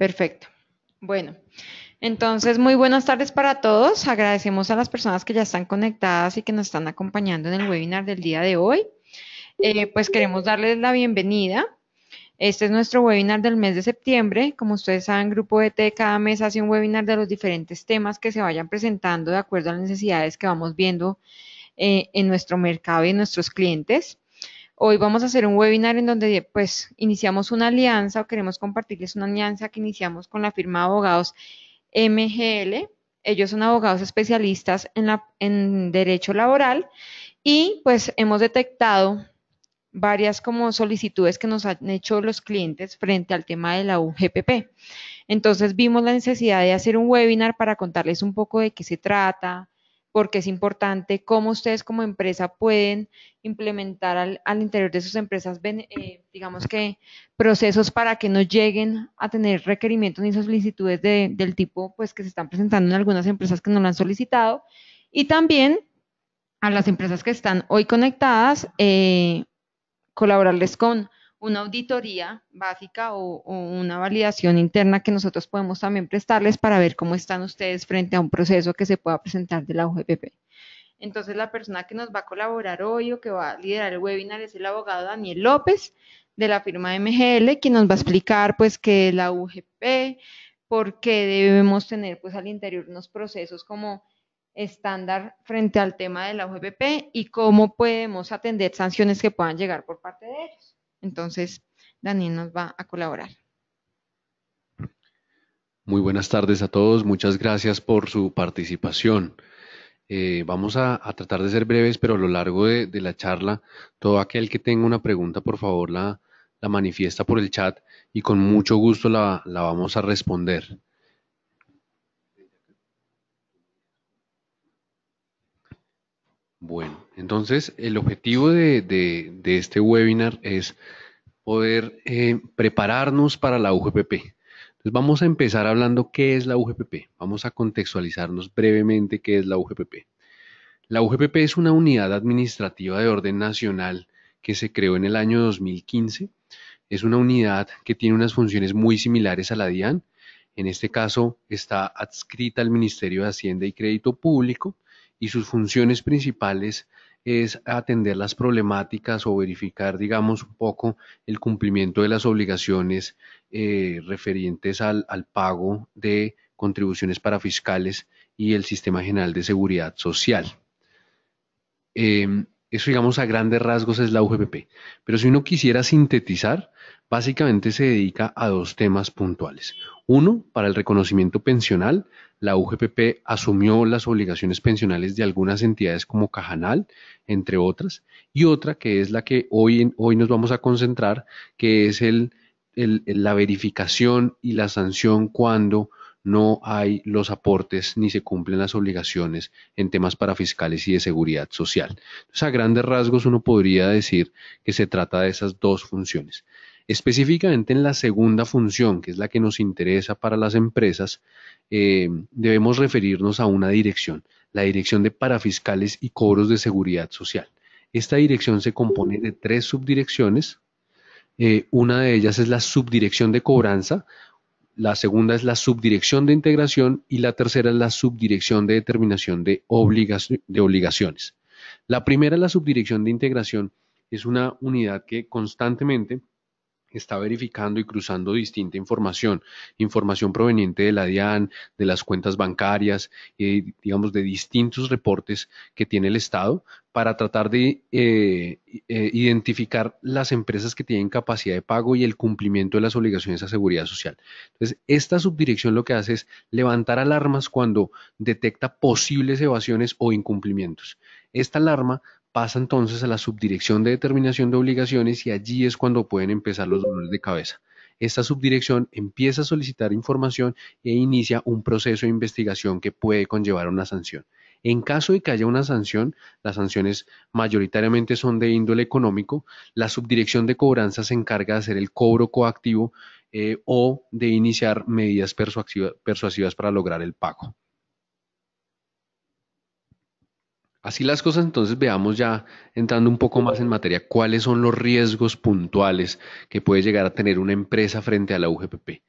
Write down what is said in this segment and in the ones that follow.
Perfecto. Bueno, entonces muy buenas tardes para todos. Agradecemos a las personas que ya están conectadas y que nos están acompañando en el webinar del día de hoy. Pues queremos darles la bienvenida. Este es nuestro webinar del mes de septiembre. Como ustedes saben, Grupo ET cada mes hace un webinar de los diferentes temas que se vayan presentando de acuerdo a las necesidades que vamos viendo en nuestro mercado y en nuestros clientes. Hoy vamos a hacer un webinar en donde pues iniciamos una alianza o queremos compartirles una alianza que iniciamos con la firma de abogados MGL. Ellos son abogados especialistas en derecho laboral y pues hemos detectado varias como solicitudes que nos han hecho los clientes frente al tema de la UGPP. Entonces vimos la necesidad de hacer un webinar para contarles un poco de qué se trata, por qué es importante, cómo ustedes como empresa pueden implementar al interior de sus empresas, digamos que procesos para que no lleguen a tener requerimientos ni solicitudes del tipo pues que se están presentando en algunas empresas que no lo han solicitado. Y también a las empresas que están hoy conectadas, colaborarles con una auditoría básica o una validación interna que nosotros podemos también prestarles para ver cómo están ustedes frente a un proceso que se pueda presentar de la UGPP. Entonces, la persona que nos va a colaborar hoy o que va a liderar el webinar es el abogado Daniel López de la firma MGL, quien nos va a explicar pues qué es la UGPP, por qué debemos tener pues al interior unos procesos como estándar frente al tema de la UGPP y cómo podemos atender sanciones que puedan llegar por parte de ellos. Entonces, Daniel nos va a colaborar. Muy buenas tardes a todos, muchas gracias por su participación. Vamos a tratar de ser breves, pero a lo largo de la charla, todo aquel que tenga una pregunta, por favor, la manifiesta por el chat y con mucho gusto la vamos a responder. Bueno, entonces el objetivo de este webinar es poder prepararnos para la UGPP. Entonces vamos a empezar hablando qué es la UGPP. Vamos a contextualizarnos brevemente qué es la UGPP. La UGPP es una unidad administrativa de orden nacional que se creó en el año 2015. Es una unidad que tiene unas funciones muy similares a la DIAN. En este caso está adscrita al Ministerio de Hacienda y Crédito Público y sus funciones principales es atender las problemáticas o verificar, digamos, un poco el cumplimiento de las obligaciones referentes al pago de contribuciones para fiscales y el Sistema General de Seguridad Social. Eso, digamos, a grandes rasgos es la UGPP. Pero si uno quisiera sintetizar, básicamente se dedica a dos temas puntuales. Uno, para el reconocimiento pensional, la UGPP asumió las obligaciones pensionales de algunas entidades como Cajanal, entre otras, y otra que es la que hoy nos vamos a concentrar, que es la verificación y la sanción cuando no hay los aportes ni se cumplen las obligaciones en temas parafiscales y de seguridad social. Entonces, a grandes rasgos, uno podría decir que se trata de esas dos funciones. Específicamente en la segunda función, que es la que nos interesa para las empresas, debemos referirnos a una dirección, la Dirección de Parafiscales y Cobros de Seguridad Social. Esta dirección se compone de tres subdirecciones. Una de ellas es la Subdirección de Cobranza, la segunda es la subdirección de integración y la tercera es la subdirección de determinación de obligaciones. La primera, la subdirección de integración, es una unidad que constantemente está verificando y cruzando distinta información, información proveniente de la DIAN, de las cuentas bancarias, digamos, de distintos reportes que tiene el Estado para tratar de identificar las empresas que tienen capacidad de pago y el cumplimiento de las obligaciones a seguridad social. Entonces, esta subdirección lo que hace es levantar alarmas cuando detecta posibles evasiones o incumplimientos. Esta alarma pasa entonces a la subdirección de determinación de obligaciones y allí es cuando pueden empezar los dolores de cabeza. Esta subdirección empieza a solicitar información e inicia un proceso de investigación que puede conllevar a una sanción. En caso de que haya una sanción, las sanciones mayoritariamente son de índole económico, la subdirección de cobranza se encarga de hacer el cobro coactivo o de iniciar medidas persuasivas para lograr el pago. Así las cosas, entonces veamos ya entrando un poco más en materia, cuáles son los riesgos puntuales que puede llegar a tener una empresa frente a la UGPP.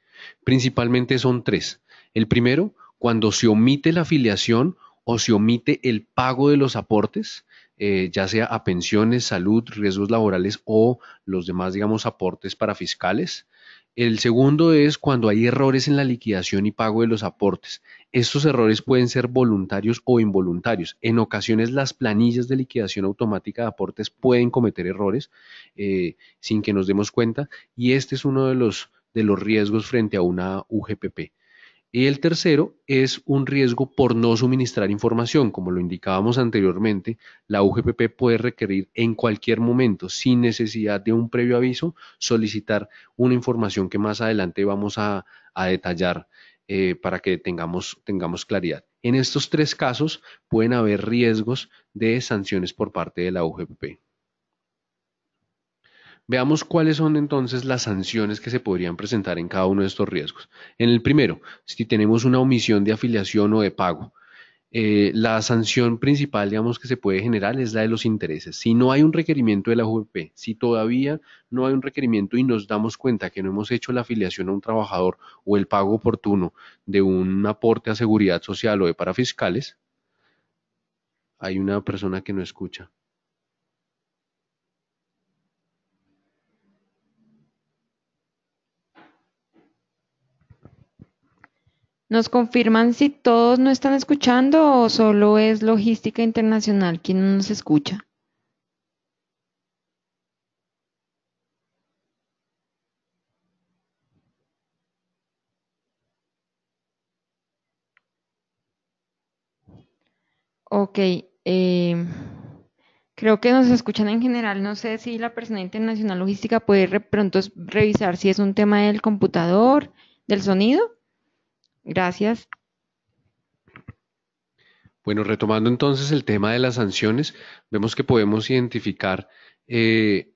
Principalmente son tres. El primero, cuando se omite la afiliación o se omite el pago de los aportes, ya sea a pensiones, salud, riesgos laborales o los demás, digamos, aportes para fiscales. El segundo es cuando hay errores en la liquidación y pago de los aportes. Estos errores pueden ser voluntarios o involuntarios. En ocasiones las planillas de liquidación automática de aportes pueden cometer errores sin que nos demos cuenta y este es uno de los riesgos frente a una UGPP. Y el tercero es un riesgo por no suministrar información. Como lo indicábamos anteriormente, la UGPP puede requerir en cualquier momento, sin necesidad de un previo aviso, solicitar una información que más adelante vamos a detallar para que tengamos claridad. En estos tres casos pueden haber riesgos de sanciones por parte de la UGPP. Veamos cuáles son entonces las sanciones que se podrían presentar en cada uno de estos riesgos. En el primero, si tenemos una omisión de afiliación o de pago, la sanción principal, digamos, que se puede generar es la de los intereses. Si no hay un requerimiento de la UGP, si todavía no hay un requerimiento y nos damos cuenta que no hemos hecho la afiliación a un trabajador o el pago oportuno de un aporte a seguridad social o de parafiscales, hay una persona que no escucha. ¿Nos confirman si todos no están escuchando o solo es Logística Internacional quien no nos escucha? Ok, creo que nos escuchan en general. No sé si la persona internacional logística puede pronto revisar si es un tema del computador, del sonido. Gracias. Bueno, retomando entonces el tema de las sanciones, vemos que podemos identificar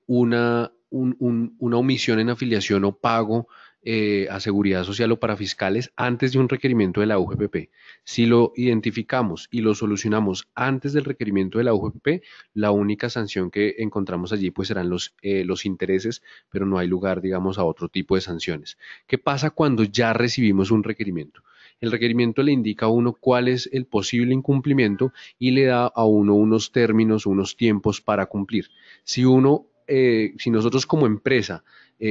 una omisión en afiliación o pago a seguridad social o para fiscales antes de un requerimiento de la UGPP. Si lo identificamos y lo solucionamos antes del requerimiento de la UGPP, la única sanción que encontramos allí pues serán los intereses, pero no hay lugar, digamos, a otro tipo de sanciones. ¿Qué pasa cuando ya recibimos un requerimiento? El requerimiento le indica a uno cuál es el posible incumplimiento y le da a uno unos términos, unos tiempos para cumplir. Si nosotros como empresa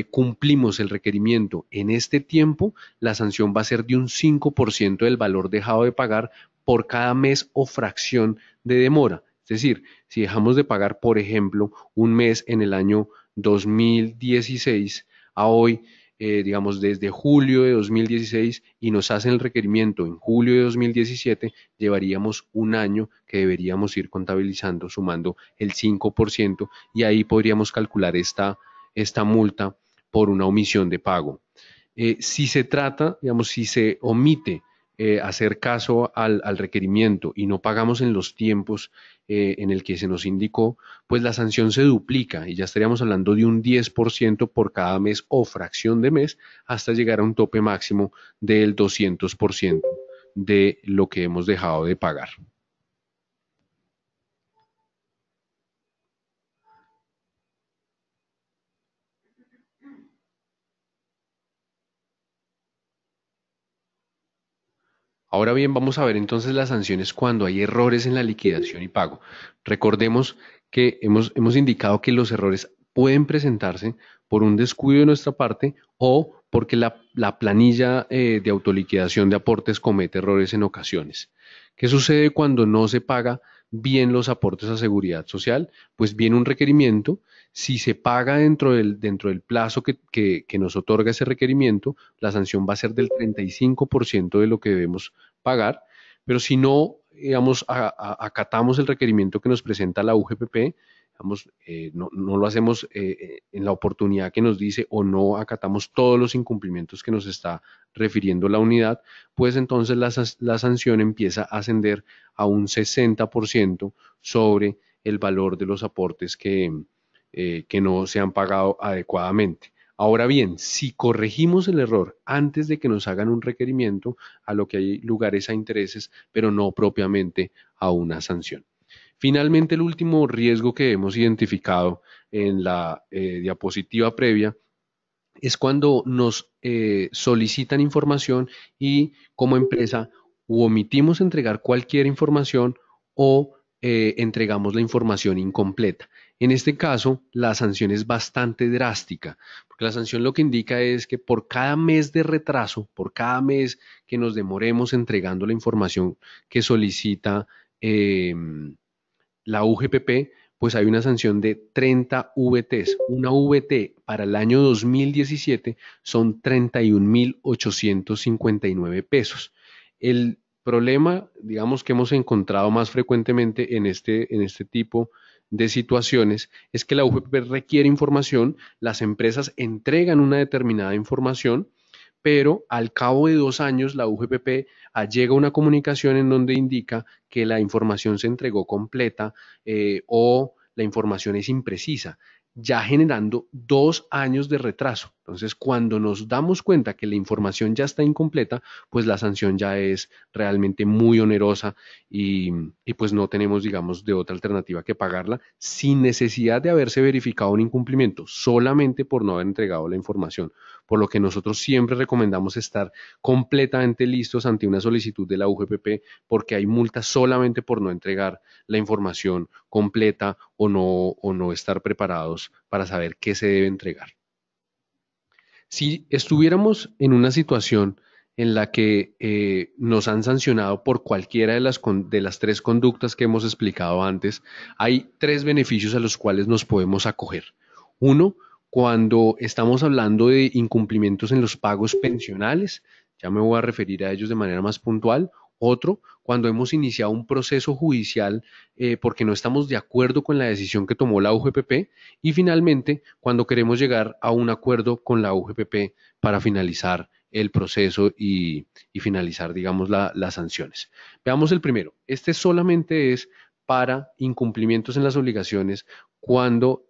cumplimos el requerimiento en este tiempo, la sanción va a ser de un 5% del valor dejado de pagar por cada mes o fracción de demora. Es decir, si dejamos de pagar, por ejemplo, un mes en el año 2016 a hoy, digamos, desde julio de 2016 y nos hacen el requerimiento en julio de 2017, llevaríamos un año que deberíamos ir contabilizando, sumando el 5% y ahí podríamos calcular esta multa por una omisión de pago. Si se trata, digamos, si se omite hacer caso al requerimiento y no pagamos en los tiempos en el que se nos indicó, pues la sanción se duplica y ya estaríamos hablando de un 10% por cada mes o fracción de mes hasta llegar a un tope máximo del 200% de lo que hemos dejado de pagar. Ahora bien, vamos a ver entonces las sanciones cuando hay errores en la liquidación y pago. Recordemos que hemos indicado que los errores pueden presentarse por un descuido de nuestra parte o porque la planilla de autoliquidación de aportes comete errores en ocasiones. ¿Qué sucede cuando no se paga bien los aportes a seguridad social? Pues viene un requerimiento. Si se paga dentro del plazo que nos otorga ese requerimiento, la sanción va a ser del 35% de lo que debemos pagar, pero si no, digamos, acatamos el requerimiento que nos presenta la UGPP, digamos, no lo hacemos en la oportunidad que nos dice o no acatamos todos los incumplimientos que nos está refiriendo la unidad, pues entonces la sanción empieza a ascender a un 60% sobre el valor de los aportes que no se han pagado adecuadamente. Ahora bien, si corregimos el error antes de que nos hagan un requerimiento, a lo que hay lugares a intereses, pero no propiamente a una sanción. Finalmente, el último riesgo que hemos identificado en la diapositiva previa es cuando nos solicitan información y como empresa u omitimos entregar cualquier información o entregamos la información incompleta. En este caso, la sanción es bastante drástica, porque la sanción lo que indica es que por cada mes de retraso, por cada mes que nos demoremos entregando la información que solicita eh, la UGPP, pues hay una sanción de 30 VTs. Una VT para el año 2017 son 31.859 pesos. El problema, digamos, que hemos encontrado más frecuentemente en este tipo de situaciones es que la UGPP requiere información, las empresas entregan una determinada información, pero al cabo de 2 años la UGPP allega una comunicación en donde indica que la información se entregó completa o la información es imprecisa, ya generando 2 años de retraso. Entonces, cuando nos damos cuenta que la información ya está incompleta, pues la sanción ya es realmente muy onerosa y pues no tenemos, digamos, de otra alternativa que pagarla sin necesidad de haberse verificado un incumplimiento, solamente por no haber entregado la información. Por lo que nosotros siempre recomendamos estar completamente listos ante una solicitud de la UGPP porque hay multas solamente por no entregar la información completa o no estar preparados para saber qué se debe entregar. Si estuviéramos en una situación en la que nos han sancionado por cualquiera de las tres conductas que hemos explicado antes, hay tres beneficios a los cuales nos podemos acoger. Uno, cuando estamos hablando de incumplimientos en los pagos pensionales, ya me voy a referir a ellos de manera más puntual. Otro, cuando hemos iniciado un proceso judicial porque no estamos de acuerdo con la decisión que tomó la UGPP. Y finalmente, cuando queremos llegar a un acuerdo con la UGPP para finalizar el proceso y finalizar, digamos, las sanciones. Veamos el primero. Este solamente es para incumplimientos en las obligaciones cuando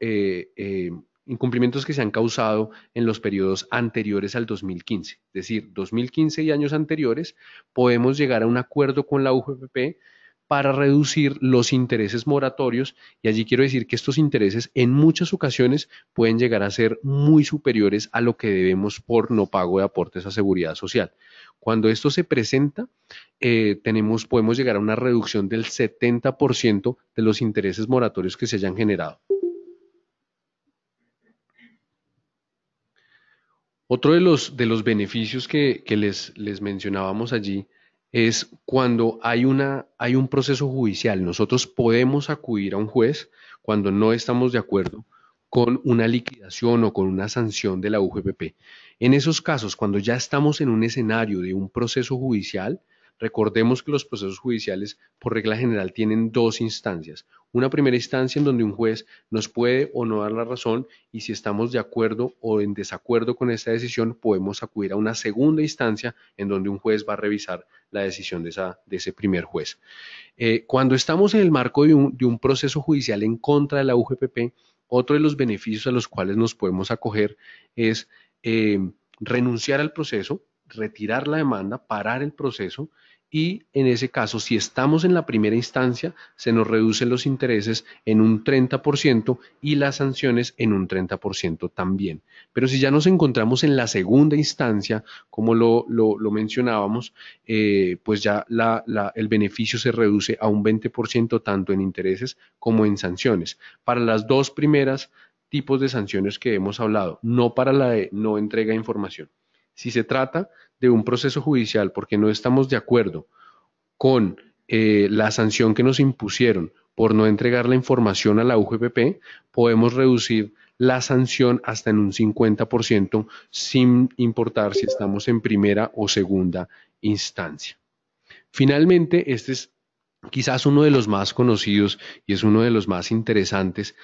incumplimientos que se han causado en los periodos anteriores al 2015. Es decir, 2015 y años anteriores, podemos llegar a un acuerdo con la UGPP para reducir los intereses moratorios y allí quiero decir que estos intereses en muchas ocasiones pueden llegar a ser muy superiores a lo que debemos por no pago de aportes a seguridad social. Cuando esto se presenta, podemos llegar a una reducción del 70% de los intereses moratorios que se hayan generado. Otro de los beneficios que les mencionábamos allí es cuando hay un proceso judicial. Nosotros podemos acudir a un juez cuando no estamos de acuerdo con una liquidación o con una sanción de la UGPP. En esos casos, cuando ya estamos en un escenario de un proceso judicial, recordemos que los procesos judiciales, por regla general, tienen dos instancias. Una primera instancia en donde un juez nos puede o no dar la razón y si estamos de acuerdo o en desacuerdo con esta decisión, podemos acudir a una segunda instancia en donde un juez va a revisar la decisión de ese primer juez. Cuando estamos en el marco de un proceso judicial en contra de la UGPP, otro de los beneficios a los cuales nos podemos acoger es eh, renunciar al proceso, retirar la demanda, parar el proceso y en ese caso, si estamos en la primera instancia, se nos reducen los intereses en un 30% y las sanciones en un 30% también. Pero si ya nos encontramos en la segunda instancia, como lo mencionábamos, pues ya el beneficio se reduce a un 20% tanto en intereses como en sanciones. Para las dos primeras tipos de sanciones que hemos hablado, no para la de no entrega de información. Si se trata de un proceso judicial porque no estamos de acuerdo con la sanción que nos impusieron por no entregar la información a la UGPP, podemos reducir la sanción hasta en un 50% sin importar si estamos en primera o segunda instancia. Finalmente, este es quizás uno de los más conocidos y es uno de los más interesantes,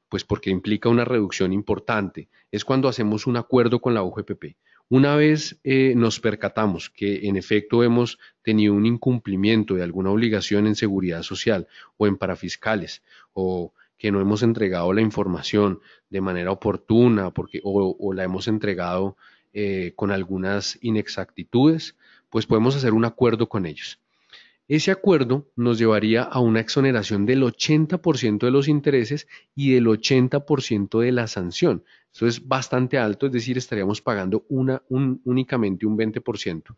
pues porque implica una reducción importante. Es cuando hacemos un acuerdo con la UGPP. Una vez nos percatamos que en efecto hemos tenido un incumplimiento de alguna obligación en seguridad social o en parafiscales o que no hemos entregado la información de manera oportuna o la hemos entregado con algunas inexactitudes, pues podemos hacer un acuerdo con ellos. Ese acuerdo nos llevaría a una exoneración del 80% de los intereses y del 80% de la sanción. Esto es bastante alto, es decir, estaríamos pagando únicamente un 20%.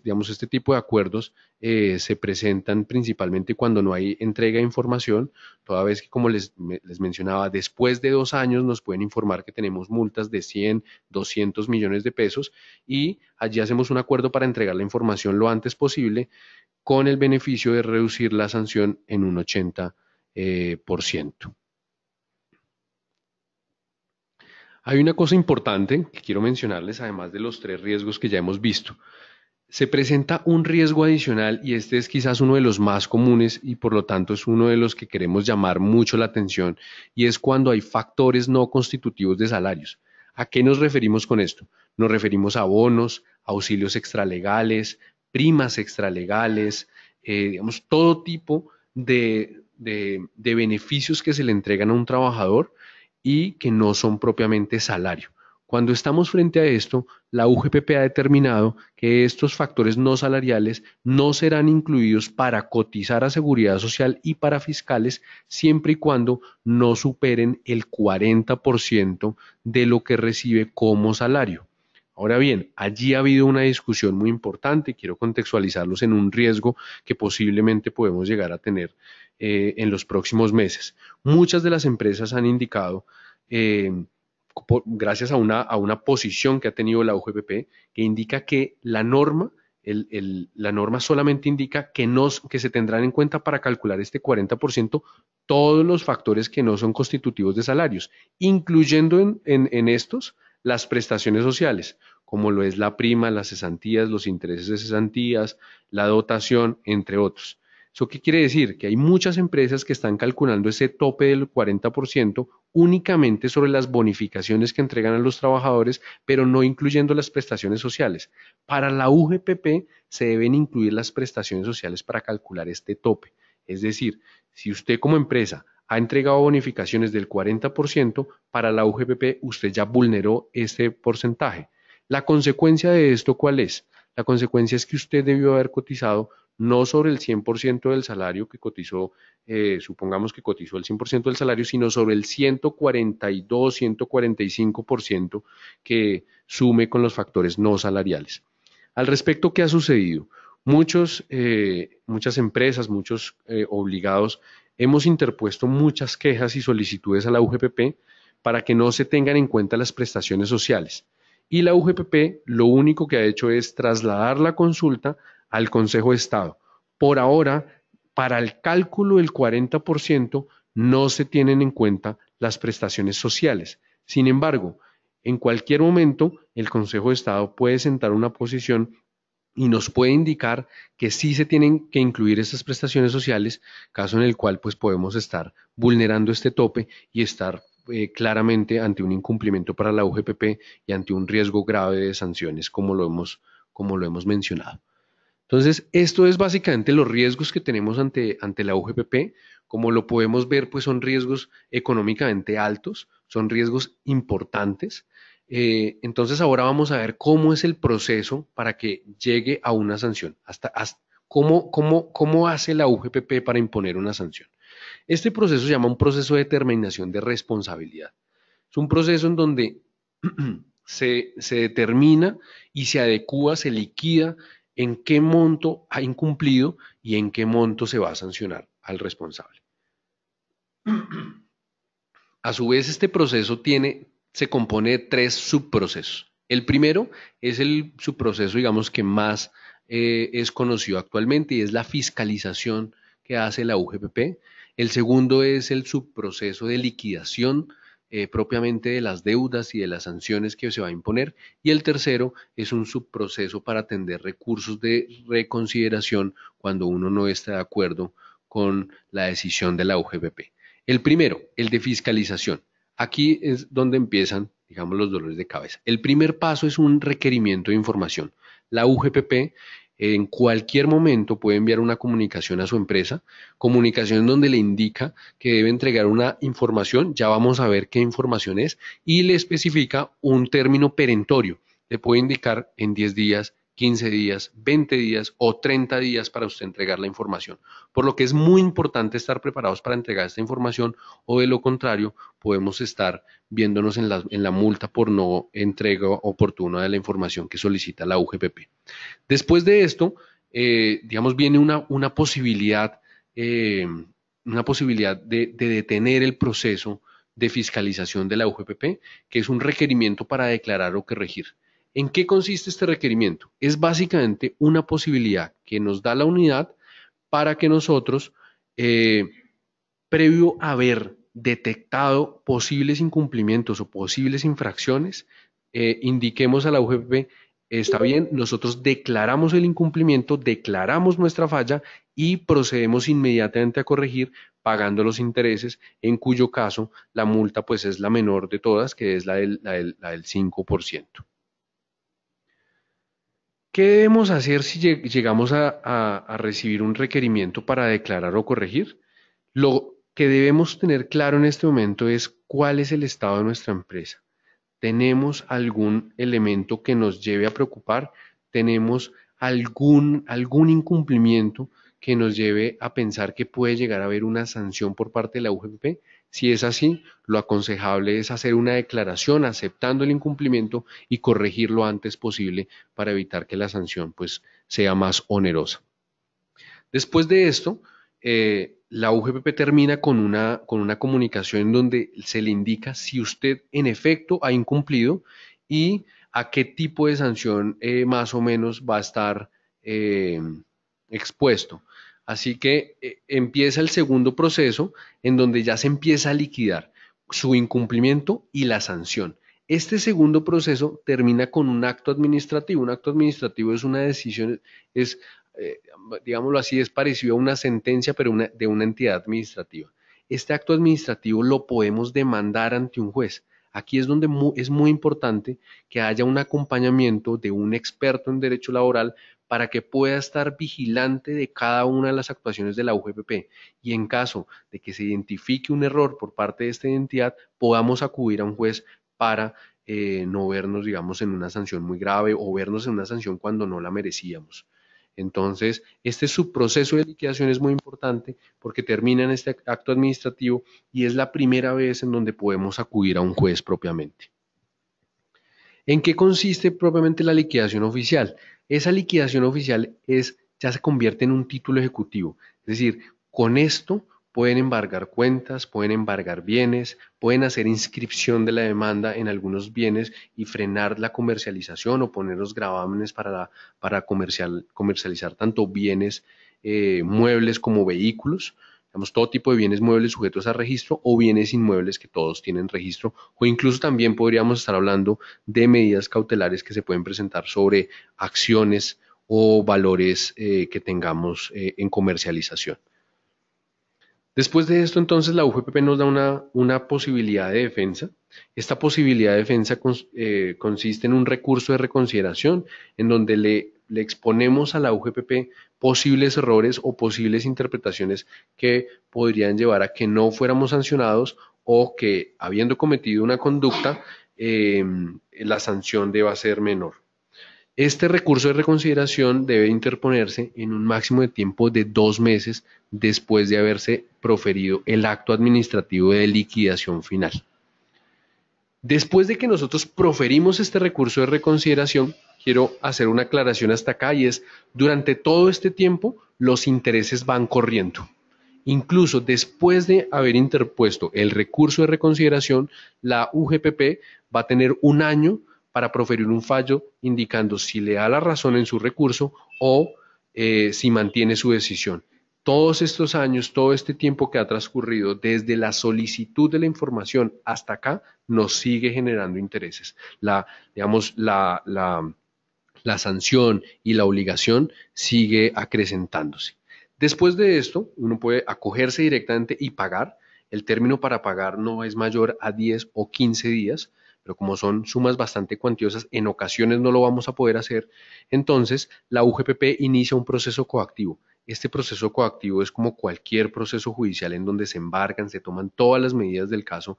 Digamos, este tipo de acuerdos se presentan principalmente cuando no hay entrega de información, toda vez que, como les mencionaba, después de 2 años nos pueden informar que tenemos multas de 100, 200 millones de pesos y allí hacemos un acuerdo para entregar la información lo antes posible con el beneficio de reducir la sanción en un 80%. Hay una cosa importante que quiero mencionarles, además de los 3 riesgos que ya hemos visto. Se presenta un riesgo adicional y este es quizás uno de los más comunes y por lo tanto es uno de los que queremos llamar mucho la atención y es cuando hay factores no constitutivos de salarios. ¿A qué nos referimos con esto? Nos referimos a bonos, auxilios extralegales, primas extralegales, digamos, todo tipo de beneficios que se le entregan a un trabajador y que no son propiamente salario. Cuando estamos frente a esto, la UGPP ha determinado que estos factores no salariales no serán incluidos para cotizar a seguridad social y para fiscales siempre y cuando no superen el 40% de lo que recibe como salario. Ahora bien, allí ha habido una discusión muy importante, quiero contextualizarlos en un riesgo que posiblemente podemos llegar a tener en los próximos meses. Muchas de las empresas han indicado eh, gracias a una posición que ha tenido la UGPP, que indica que la norma solamente indica que se tendrán en cuenta para calcular este 40% todos los factores que no son constitutivos de salarios, incluyendo en estos las prestaciones sociales, como lo es la prima, las cesantías, los intereses de cesantías, la dotación, entre otros. ¿Eso qué quiere decir? Que hay muchas empresas que están calculando ese tope del 40% únicamente sobre las bonificaciones que entregan a los trabajadores, pero no incluyendo las prestaciones sociales. Para la UGPP se deben incluir las prestaciones sociales para calcular este tope. Es decir, si usted como empresa ha entregado bonificaciones del 40%, para la UGPP usted ya vulneró este porcentaje. La consecuencia de esto, ¿cuál es? La consecuencia es que usted debió haber cotizado no sobre el 100% del salario que cotizó, supongamos que cotizó el 100% del salario, sino sobre el 142, 145% que sume con los factores no salariales. Al respecto, ¿qué ha sucedido? Muchas empresas, muchos obligados, hemos interpuesto muchas quejas y solicitudes a la UGPP para que no se tengan en cuenta las prestaciones sociales. Y la UGPP lo único que ha hecho es trasladar la consulta al Consejo de Estado. Por ahora, para el cálculo del 40% no se tienen en cuenta las prestaciones sociales. Sin embargo, en cualquier momento el Consejo de Estado puede sentar una posición y nos puede indicar que sí se tienen que incluir estas prestaciones sociales, caso en el cual pues podemos estar vulnerando este tope y estar claramente ante un incumplimiento para la UGPP y ante un riesgo grave de sanciones como lo hemos mencionado. Entonces, esto es básicamente los riesgos que tenemos ante la UGPP. Como lo podemos ver, pues son riesgos económicamente altos, son riesgos importantes. Entonces, ahora vamos a ver cómo es el proceso para que llegue a una sanción. ¿Cómo hace la UGPP para imponer una sanción? Este proceso se llama un proceso de determinación de responsabilidad. Es un proceso en donde se determina y se adecúa, se liquida en qué monto ha incumplido y en qué monto se va a sancionar al responsable. A su vez, este proceso se compone de 3 subprocesos. El primero es el subproceso, digamos, que más es conocido actualmente y es la fiscalización que hace la UGPP. El segundo es el subproceso de liquidación propiamente de las deudas y de las sanciones que se va a imponer. Y el tercero es un subproceso para atender recursos de reconsideración cuando uno no está de acuerdo con la decisión de la UGPP. El primero, el de fiscalización. Aquí es donde empiezan, digamos, los dolores de cabeza. El primer paso es un requerimiento de información. La UGPP en cualquier momento puede enviar una comunicación a su empresa, comunicación donde le indica que debe entregar una información, ya vamos a ver qué información es, y le especifica un término perentorio. Le puede indicar en 10 días, 15 días, 20 días o 30 días para usted entregar la información. Por lo que es muy importante estar preparados para entregar esta información o de lo contrario podemos estar viéndonos en la multa por no entrega oportuna de la información que solicita la UGPP. Después de esto, digamos, viene eh, una posibilidad de detener el proceso de fiscalización de la UGPP, que es un requerimiento para declarar o corregir. ¿En qué consiste este requerimiento? Es básicamente una posibilidad que nos da la unidad para que nosotros, previo a haber detectado posibles incumplimientos o posibles infracciones, indiquemos a la UGPP, está bien, nosotros declaramos el incumplimiento, declaramos nuestra falla y procedemos inmediatamente a corregir pagando los intereses, en cuyo caso la multa pues es la menor de todas, que es la del 5%. ¿Qué debemos hacer si llegamos a recibir un requerimiento para declarar o corregir? Lo que debemos tener claro en este momento es cuál es el estado de nuestra empresa. ¿Tenemos algún elemento que nos lleve a preocupar? ¿Tenemos algún incumplimiento que nos lleve a pensar que puede llegar a haber una sanción por parte de la UGPP? Si es así, lo aconsejable es hacer una declaración aceptando el incumplimiento y corregir lo antes posible para evitar que la sanción pues, sea más onerosa. Después de esto, la UGPP termina con una comunicación en donde se le indica si usted en efecto ha incumplido y a qué tipo de sanción más o menos va a estar eh, expuesto. Así que empieza el segundo proceso en donde ya se empieza a liquidar su incumplimiento y la sanción. Este segundo proceso termina con un acto administrativo. Un acto administrativo es una decisión, es eh, digámoslo así, es parecido a una sentencia, pero de una entidad administrativa. Este acto administrativo lo podemos demandar ante un juez. Aquí es donde es muy importante que haya un acompañamiento de un experto en derecho laboral para que pueda estar vigilante de cada una de las actuaciones de la UGPP y en caso de que se identifique un error por parte de esta entidad, podamos acudir a un juez para no vernos, digamos, en una sanción muy grave o vernos en una sanción cuando no la merecíamos. Entonces, este subproceso de liquidación es muy importante porque termina en este acto administrativo y es la primera vez en donde podemos acudir a un juez propiamente. ¿En qué consiste propiamente la liquidación oficial? Esa liquidación oficial ya se convierte en un título ejecutivo. Es decir, con esto pueden embargar cuentas, pueden embargar bienes, pueden hacer inscripción de la demanda en algunos bienes y frenar la comercialización o poner los gravámenes para comercializar tanto bienes muebles como vehículos. Digamos, todo tipo de bienes muebles sujetos a registro o bienes inmuebles que todos tienen registro o incluso también podríamos estar hablando de medidas cautelares que se pueden presentar sobre acciones o valores que tengamos en comercialización. Después de esto, entonces, la UGPP nos da una posibilidad de defensa. Esta posibilidad de defensa consiste en un recurso de reconsideración en donde le exponemos a la UGPP posibles errores o posibles interpretaciones que podrían llevar a que no fuéramos sancionados o que, habiendo cometido una conducta, la sanción deba ser menor. Este recurso de reconsideración debe interponerse en un máximo de tiempo de 2 meses después de haberse proferido el acto administrativo de liquidación final. Después de que nosotros proferimos este recurso de reconsideración, quiero hacer una aclaración hasta acá y es, durante todo este tiempo los intereses van corriendo. Incluso después de haber interpuesto el recurso de reconsideración, la UGPP va a tener un año para proferir un fallo indicando si le da la razón en su recurso o si mantiene su decisión. Todos estos años, todo este tiempo que ha transcurrido desde la solicitud de la información hasta acá, nos sigue generando intereses. Digamos, la sanción y la obligación sigue acrecentándose. Después de esto, uno puede acogerse directamente y pagar. El término para pagar no es mayor a 10 o 15 días, pero como son sumas bastante cuantiosas, en ocasiones no lo vamos a poder hacer. Entonces, la UGPP inicia un proceso coactivo. Este proceso coactivo es como cualquier proceso judicial en donde se embarcan, se toman todas las medidas del caso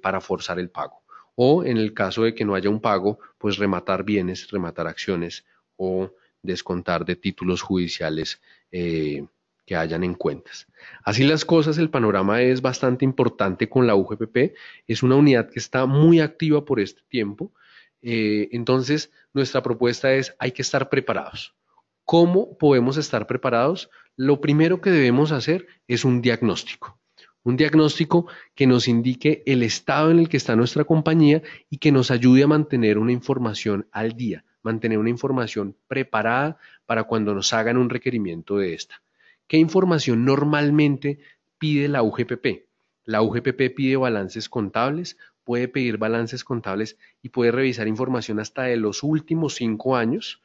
para forzar el pago. O en el caso de que no haya un pago, pues rematar bienes, rematar acciones o descontar de títulos judiciales que hayan en cuentas. Así las cosas, el panorama es bastante importante con la UGPP. Es una unidad que está muy activa por este tiempo. Entonces, nuestra propuesta es, hay que estar preparados. ¿Cómo podemos estar preparados? Lo primero que debemos hacer es un diagnóstico. Un diagnóstico que nos indique el estado en el que está nuestra compañía y que nos ayude a mantener una información al día, mantener una información preparada para cuando nos hagan un requerimiento de esta. ¿Qué información normalmente pide la UGPP? La UGPP pide balances contables, puede pedir balances contables y puede revisar información hasta de los últimos 5 años,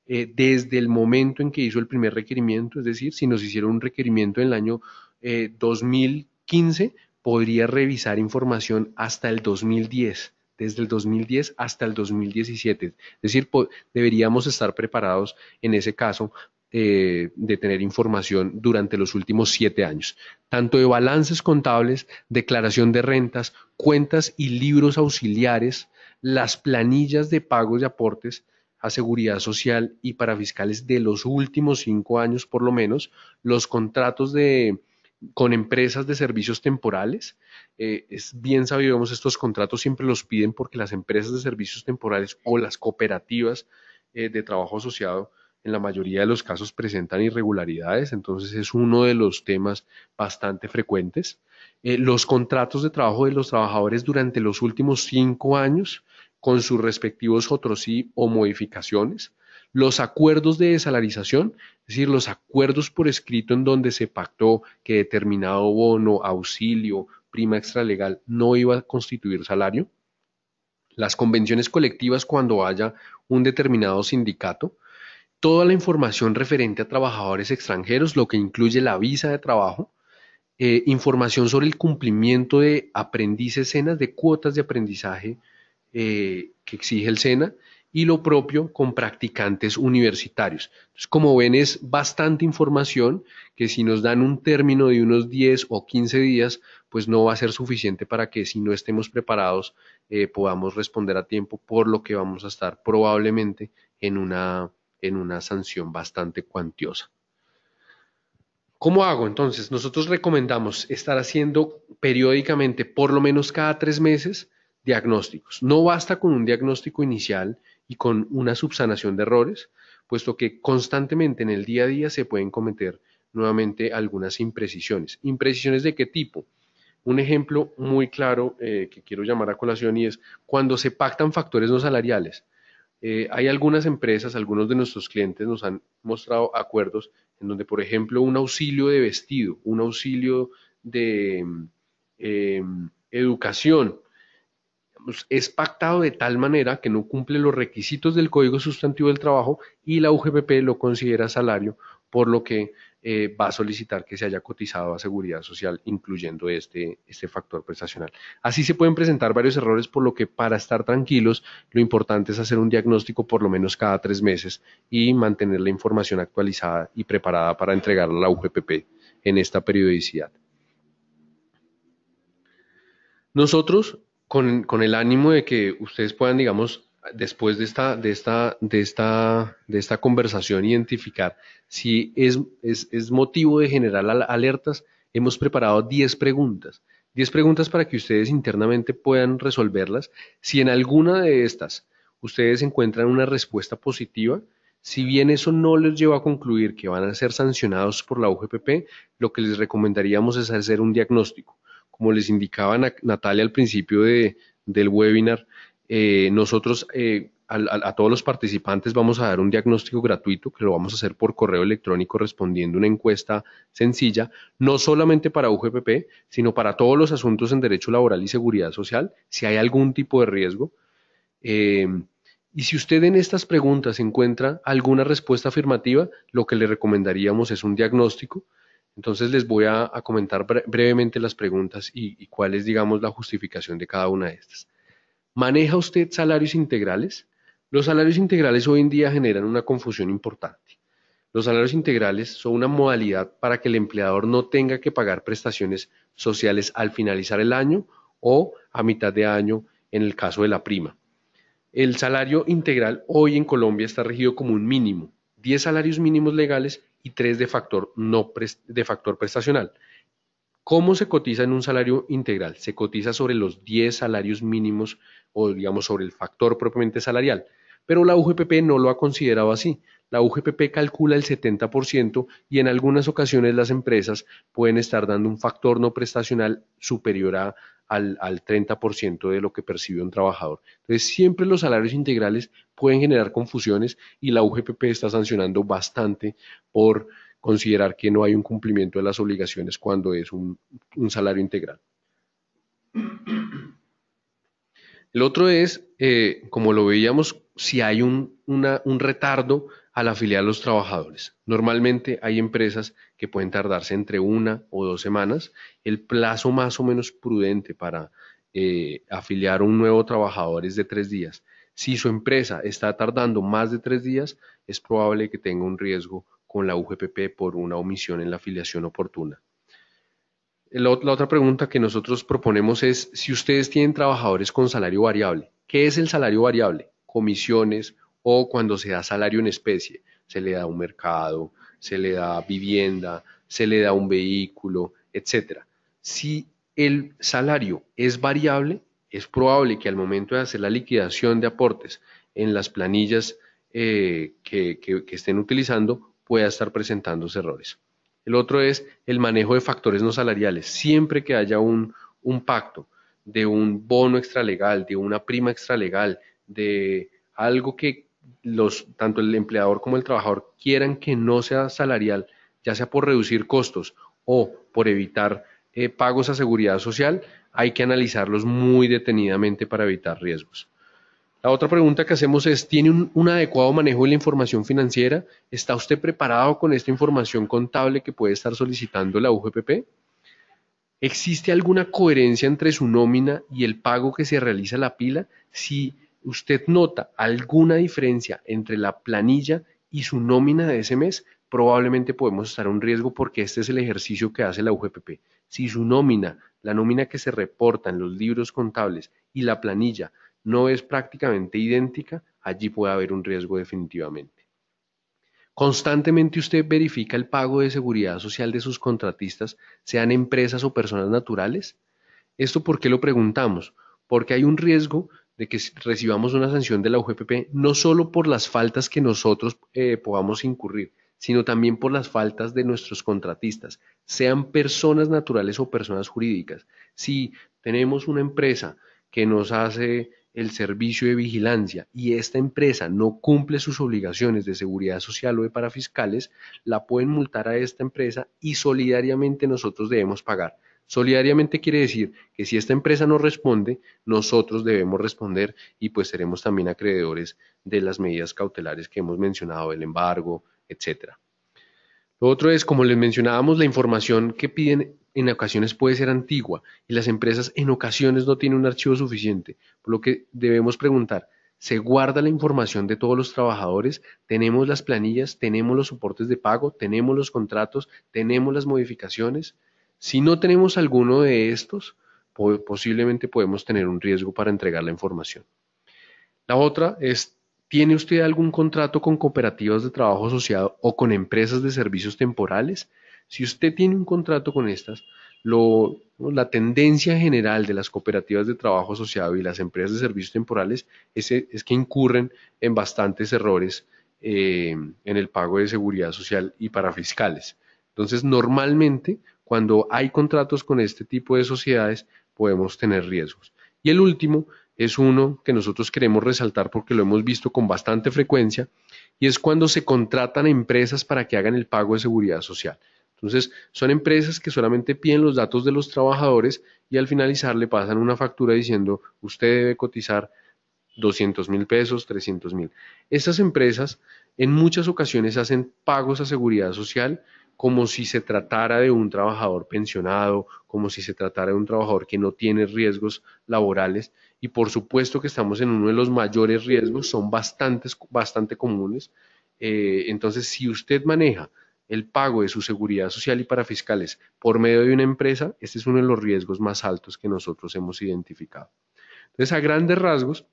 desde el momento en que hizo el primer requerimiento, es decir, si nos hicieron un requerimiento en el año 2015, podría revisar información hasta el 2010, desde el 2010 hasta el 2017. Es decir, deberíamos estar preparados en ese caso de tener información durante los últimos 7 años, tanto de balances contables, declaración de rentas, cuentas y libros auxiliares, las planillas de pagos y aportes a seguridad social y para fiscales de los últimos 5 años por lo menos, los contratos con empresas de servicios temporales. Es bien sabido, digamos, estos contratos siempre los piden porque las empresas de servicios temporales o las cooperativas de trabajo asociado en la mayoría de los casos presentan irregularidades, entonces es uno de los temas bastante frecuentes. Los contratos de trabajo de los trabajadores durante los últimos 5 años con sus respectivos JOTROSI o modificaciones, los acuerdos de desalarización, es decir, los acuerdos por escrito en donde se pactó que determinado bono, auxilio, prima extralegal no iba a constituir salario, las convenciones colectivas cuando haya un determinado sindicato, toda la información referente a trabajadores extranjeros, lo que incluye la visa de trabajo, información sobre el cumplimiento de aprendices SENA, de cuotas de aprendizaje que exige el SENA, y lo propio con practicantes universitarios. Entonces, como ven, es bastante información que si nos dan un término de unos 10 o 15 días, pues no va a ser suficiente para que si no estemos preparados podamos responder a tiempo, por lo que vamos a estar probablemente en una sanción bastante cuantiosa. ¿Cómo hago? Entonces, nosotros recomendamos estar haciendo periódicamente, por lo menos cada 3 meses, diagnósticos. No basta con un diagnóstico inicial y con una subsanación de errores, puesto que constantemente en el día a día se pueden cometer nuevamente algunas imprecisiones. ¿Imprecisiones de qué tipo? Un ejemplo muy claro que quiero llamar a colación y es cuando se pactan factores no salariales. Hay algunas empresas, algunos de nuestros clientes nos han mostrado acuerdos en donde, por ejemplo, un auxilio de vestido, un auxilio de eh, educación, pues, es pactado de tal manera que no cumple los requisitos del Código Sustantivo del Trabajo y la UGPP lo considera salario, por lo que va a solicitar que se haya cotizado a seguridad social, incluyendo este factor prestacional. Así se pueden presentar varios errores, por lo que para estar tranquilos, lo importante es hacer un diagnóstico por lo menos cada 3 meses y mantener la información actualizada y preparada para entregarla a la UGPP en esta periodicidad. Nosotros, con el ánimo de que ustedes puedan, digamos, después de esta conversación, identificar si es motivo de generar alertas, hemos preparado 10 preguntas. 10 preguntas para que ustedes internamente puedan resolverlas. Si en alguna de estas ustedes encuentran una respuesta positiva, si bien eso no les lleva a concluir que van a ser sancionados por la UGPP, lo que les recomendaríamos es hacer un diagnóstico. Como les indicaba Natalia al principio del webinar, nosotros a todos los participantes vamos a dar un diagnóstico gratuito que lo vamos a hacer por correo electrónico respondiendo una encuesta sencilla, no solamente para UGPP, sino para todos los asuntos en derecho laboral y seguridad social, si hay algún tipo de riesgo. Eh, y si usted en estas preguntas encuentra alguna respuesta afirmativa, lo que le recomendaríamos es un diagnóstico. Entonces les voy a comentar brevemente las preguntas y cuál es, digamos, la justificación de cada una de estas. ¿Maneja usted salarios integrales? Los salarios integrales hoy en día generan una confusión importante. Los salarios integrales son una modalidad para que el empleador no tenga que pagar prestaciones sociales al finalizar el año o a mitad de año en el caso de la prima. El salario integral hoy en Colombia está regido como un mínimo, 10 salarios mínimos legales y 3 de factor, no de factor prestacional. ¿Cómo se cotiza en un salario integral? Se cotiza sobre los 10 salarios mínimos o digamos sobre el factor propiamente salarial. Pero la UGPP no lo ha considerado así. La UGPP calcula el 70% y en algunas ocasiones las empresas pueden estar dando un factor no prestacional superior al 30% de lo que percibe un trabajador. Entonces, siempre los salarios integrales pueden generar confusiones y la UGPP está sancionando bastante por considerar que no hay un cumplimiento de las obligaciones cuando es un salario integral. El otro es, como lo veíamos, si hay un retardo al afiliar a los trabajadores. Normalmente hay empresas que pueden tardarse entre 1 o 2 semanas. El plazo más o menos prudente para afiliar a un nuevo trabajador es de 3 días. Si su empresa está tardando más de 3 días, es probable que tenga un riesgo con la UGPP por una omisión en la afiliación oportuna. La otra pregunta que nosotros proponemos es si ustedes tienen trabajadores con salario variable. ¿Qué es el salario variable? Comisiones o cuando se da salario en especie. Se le da un mercado, se le da vivienda, se le da un vehículo, etcétera. Si el salario es variable, es probable que al momento de hacer la liquidación de aportes en las planillas que estén utilizando pueda estar presentándose errores. El otro es el manejo de factores no salariales. Siempre que haya un pacto de un bono extralegal, de una prima extralegal, de algo que tanto el empleador como el trabajador quieran que no sea salarial, ya sea por reducir costos o por evitar pagos a seguridad social, hay que analizarlos muy detenidamente para evitar riesgos. La otra pregunta que hacemos es, ¿tiene un adecuado manejo de la información financiera? ¿Está usted preparado con esta información contable que puede estar solicitando la UGPP? ¿Existe alguna coherencia entre su nómina y el pago que se realiza a la pila? Si usted nota alguna diferencia entre la planilla y su nómina de ese mes, probablemente podemos estar en un riesgo porque este es el ejercicio que hace la UGPP. Si su nómina, la nómina que se reporta en los libros contables y la planilla no es prácticamente idéntica, allí puede haber un riesgo definitivamente. Constantemente usted verifica el pago de seguridad social de sus contratistas, sean empresas o personas naturales. ¿Esto por qué lo preguntamos? Porque hay un riesgo de que recibamos una sanción de la UGPP no solo por las faltas que nosotros podamos incurrir, sino también por las faltas de nuestros contratistas, sean personas naturales o personas jurídicas. Si tenemos una empresa que nos hace el servicio de vigilancia y esta empresa no cumple sus obligaciones de seguridad social o de parafiscales, la pueden multar a esta empresa y solidariamente nosotros debemos pagar. Solidariamente quiere decir que si esta empresa no responde, nosotros debemos responder y pues seremos también acreedores de las medidas cautelares que hemos mencionado, el embargo, etcétera. Lo otro es, como les mencionábamos, la información que piden en ocasiones puede ser antigua y las empresas en ocasiones no tienen un archivo suficiente, por lo que debemos preguntar, ¿se guarda la información de todos los trabajadores? ¿Tenemos las planillas? ¿Tenemos los soportes de pago? ¿Tenemos los contratos? ¿Tenemos las modificaciones? Si no tenemos alguno de estos, posiblemente podemos tener un riesgo para entregar la información. La otra es, ¿tiene usted algún contrato con cooperativas de trabajo asociado o con empresas de servicios temporales? Si usted tiene un contrato con estas, la tendencia general de las cooperativas de trabajo asociado y las empresas de servicios temporales es que incurren en bastantes errores en el pago de seguridad social y para fiscales. Entonces, normalmente, cuando hay contratos con este tipo de sociedades, podemos tener riesgos. Y el último es uno que nosotros queremos resaltar porque lo hemos visto con bastante frecuencia y es cuando se contratan a empresas para que hagan el pago de seguridad social. Entonces, son empresas que solamente piden los datos de los trabajadores y al finalizar le pasan una factura diciendo usted debe cotizar 200.000 pesos, 300.000. Estas empresas en muchas ocasiones hacen pagos a seguridad social como si se tratara de un trabajador pensionado, como si se tratara de un trabajador que no tiene riesgos laborales y por supuesto que estamos en uno de los mayores riesgos, son bastante comunes. Entonces, si usted maneja el pago de su seguridad social y parafiscales por medio de una empresa, este es uno de los riesgos más altos que nosotros hemos identificado. Entonces, a grandes rasgos,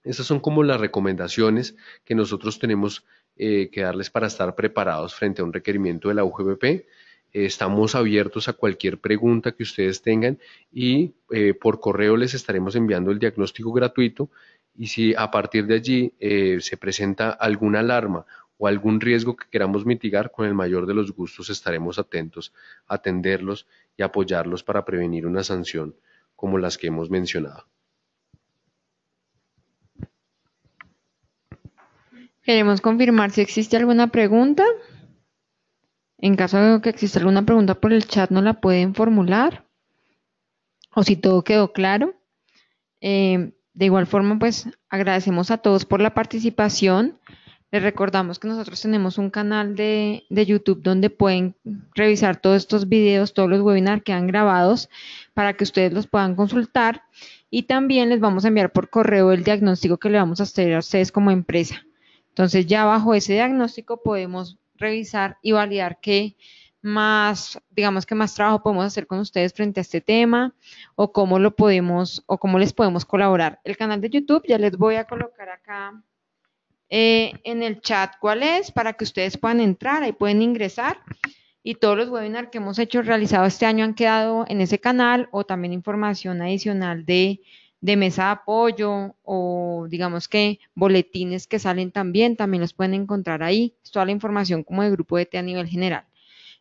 Esas son como las recomendaciones que nosotros tenemos que darles para estar preparados frente a un requerimiento de la UGBP. Estamos abiertos a cualquier pregunta que ustedes tengan y por correo les estaremos enviando el diagnóstico gratuito y si a partir de allí se presenta alguna alarma o algún riesgo que queramos mitigar, con el mayor de los gustos estaremos atentos a atenderlos y apoyarlos para prevenir una sanción como las que hemos mencionado. Queremos confirmar si existe alguna pregunta. En caso de que exista alguna pregunta por el chat, nos la pueden formular. O si todo quedó claro. De igual forma, pues agradecemos a todos por la participación. Les recordamos que nosotros tenemos un canal de YouTube donde pueden revisar todos estos videos, todos los webinars que han grabados para que ustedes los puedan consultar. Y también les vamos a enviar por correo el diagnóstico que le vamos a hacer a ustedes como empresa. Entonces ya bajo ese diagnóstico podemos revisar y validar qué más, digamos que más trabajo podemos hacer con ustedes frente a este tema o cómo lo podemos o cómo les podemos colaborar. El canal de YouTube ya les voy a colocar acá en el chat cuál es para que ustedes puedan entrar, ahí pueden ingresar y todos los webinars que hemos hecho realizados este año han quedado en ese canal o también información adicional de mesa de apoyo o digamos que boletines que salen también los pueden encontrar ahí, es toda la información como de grupo de T a nivel general.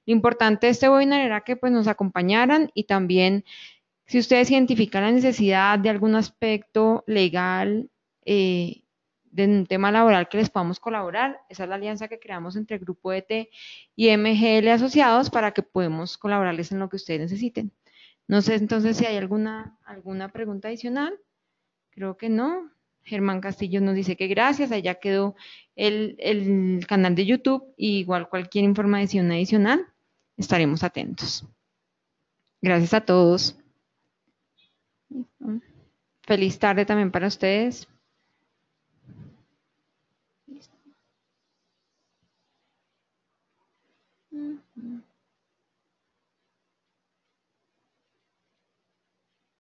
Lo importante de este webinar era que pues nos acompañaran y también si ustedes identifican la necesidad de algún aspecto legal, de un tema laboral que les podamos colaborar, esa es la alianza que creamos entre Grupo ET y MGL Asociados para que podamos colaborarles en lo que ustedes necesiten. No sé entonces si hay alguna pregunta adicional. Creo que no. Germán Castillo nos dice que gracias, allá quedó el canal de YouTube y igual cualquier información adicional, estaremos atentos. Gracias a todos. Feliz tarde también para ustedes.